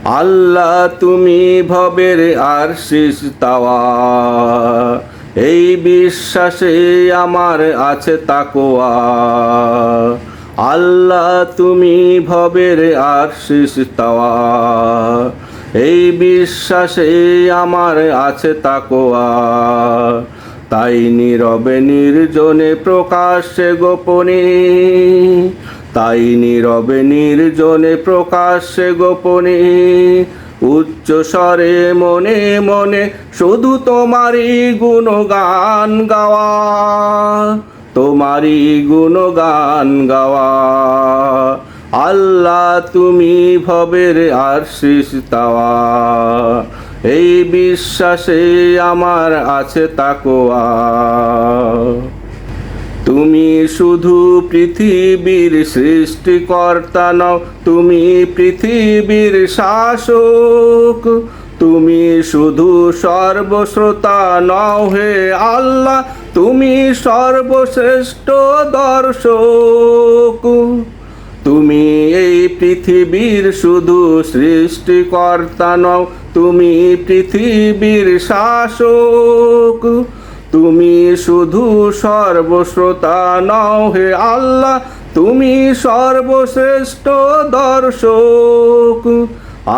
আল্লাহ তুমি ভবের আরশিস তাওয়া, এই বিশ্বাসে আমার আছে তাকওয়া। আল্লাহ তুমি ভবের আরশিস তাওয়া, এই বিশ্বাসে আমার আছে তাকওয়া। তাই নীরবে নির্জনে প্রকাশ্যে গোপনে, তাই নীরবে নির্জনে প্রকাশ্যে গোপনে, উচ্চ স্বরে মনে মনে শুধু তোমারই গুণগান গাওয়া, তোমারই গুণগান গাওয়া। আল্লাহ তুমি ভবের আরশিস তাওয়া, এই বিশ্বাসে আমার আছে তাকওয়া। তুমি শুধু পৃথিবীর সৃষ্টিকর্তা নও, তুমি পৃথিবীর শাসক। তুমি শুধু সর্বশ্রোতা নও হে আল্লাহ, তুমি সর্বশ্রেষ্ঠ দর্শক। তুমি এই পৃথিবীর শুধু সৃষ্টিকর্তা নও, তুমি পৃথিবীর শাসক। তুমি শুধু সর্বশ্রোতা নও হে আল্লাহ, তুমি সর্বশ্রেষ্ঠ দর্শক।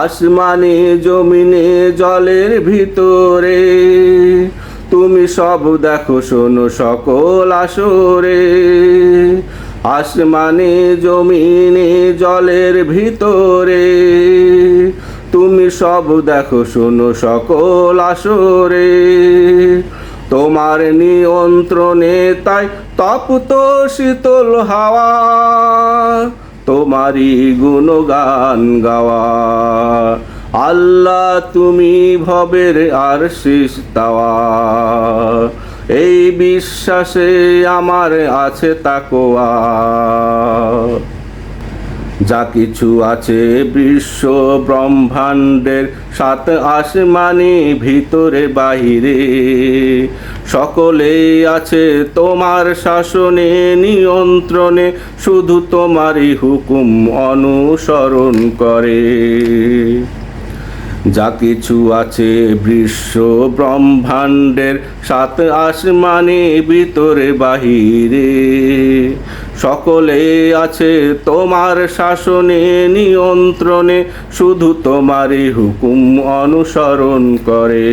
আসমানে জমিনে জলের ভিতরে, তুমি সব দেখো শোনো সকল আসরে। আসমানে জমিনে জলের ভিতরে, তুমি সব দেখো শোনো সকল আসরে। তোমার নিয়ন্ত্রণে তাই তপ্ত শীতল হাওয়া, তোমারই গুণগান গাওয়া। আল্লাহ তুমি ভবের আরশিস তাওয়া, এই বিশ্বাসে আমার আছে তাকওয়া। যা কিছু আছে বিশ্ব ব্রহ্মাণ্ডের সাত আসমানি ভিতরে বাহিরে, সকলেই আছে তোমার শাসনে নিয়ন্ত্রণে, শুধু তোমারই হুকুম অনুসরণ করে। যা কিছু আছে বিশ্ব ব্রহ্মাণ্ডের সাত আসমানি ভিতরে বাহিরে, সকলে আছে তোমার শাসনে নিয়ন্ত্রণে, শুধু তোমারই হুকুম অনুসরণ করে।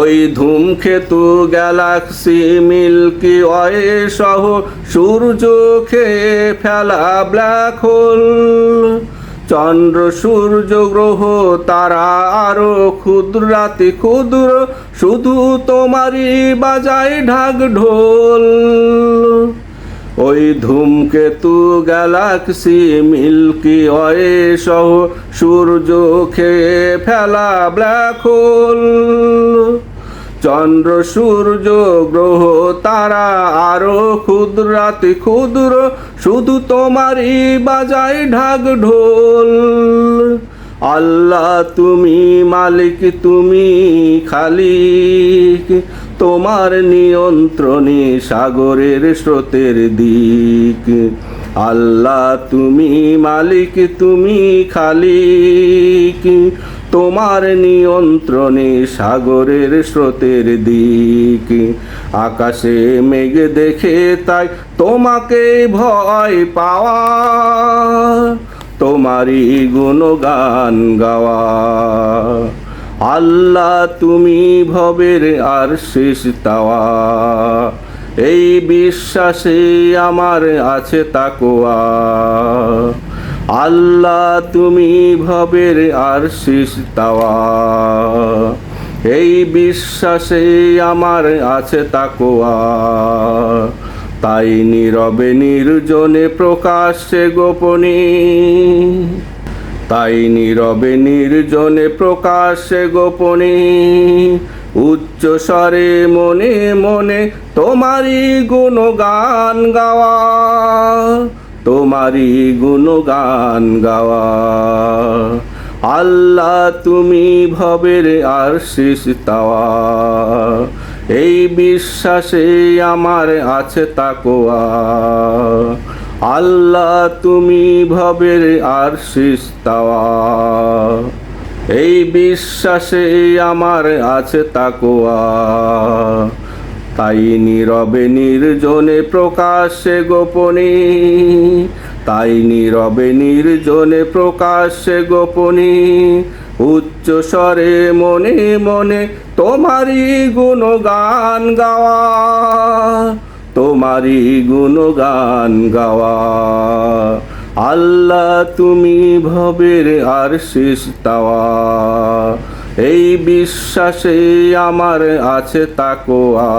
ওই ধূমকেতু গ্যালাক্সি মিল্কি ওয়ে সহ সূর্য খেয়ে ফেলা ব্ল্যাক হোল, চন্দ্র সূর্য গ্রহ তারা আরো ক্ষুদ্রাতি ক্ষুদ্র, শুধু তোমারই বাজায় ঢাক ঢোল। ওই ধূমকেতু গ্যালাক্সি মিল্কি ওয়ে সহ সূর্য খেয়ে ফেলা ব্ল্যাক হোল, চন্দ্র সূর্য গ্রহ তারা আরো ক্ষুদ্রাতি ক্ষুদ্র, শুধু তোমারই বাজায় ঢাক ঢোল। আল্লাহ তুমি মালিক, তুমি খালিক, তোমার নিয়ন্ত্রণে সাগরের স্রোতের দিক। আল্লাহ তুমি মালিক, তুমি খালিক, তোমার নিয়ন্ত্রণে সাগরের স্রোতের দিক। আকাশে মেঘ দেখে তাই তোমাকে ভয় পাওয়া, তোমারই গুণগান গাওয়া। আল্লাহ তুমি ভবের আরশিস তাওয়া, এই বিশ্বাসে আমার আছে তাকওয়া। আল্লাহ তুমি ভবের আরশিস তাওয়া, এই বিশ্বাসে আমার আছে তাকওয়া। তাই নীরবে নির্জনে প্রকাশ্যে গোপনে, তাই নীরবে নির্জনে প্রকাশ্যে গোপনে, উচ্চ স্বরে মনে মনে তোমারই গুণগান গাওয়া, তোমারই গুণগান গাওয়া। আল্লাহ তুমি ভবের আরশিস তাওয়া, এই বিশ্বাসে আমার আছে তাকওয়া। আল্লাহ তুমি ভবের আরশিস তাওয়া। এই বিশ্বাসে আমার আছে তাকওয়া, তাই নীরবে নির্জনে প্রকাশ্যে গোপনে, তাই নীরবে নির্জনে প্রকাশ্যে গোপনে, উচ্চ স্বরে মনে মনে তোমারই গুণগান গাওয়া, তোমারই গুণগান গাওয়া। আল্লাহ তুমি ভবের আরশিস তাওয়া, এই বিশ্বাসে আমার আছে তাকওয়া।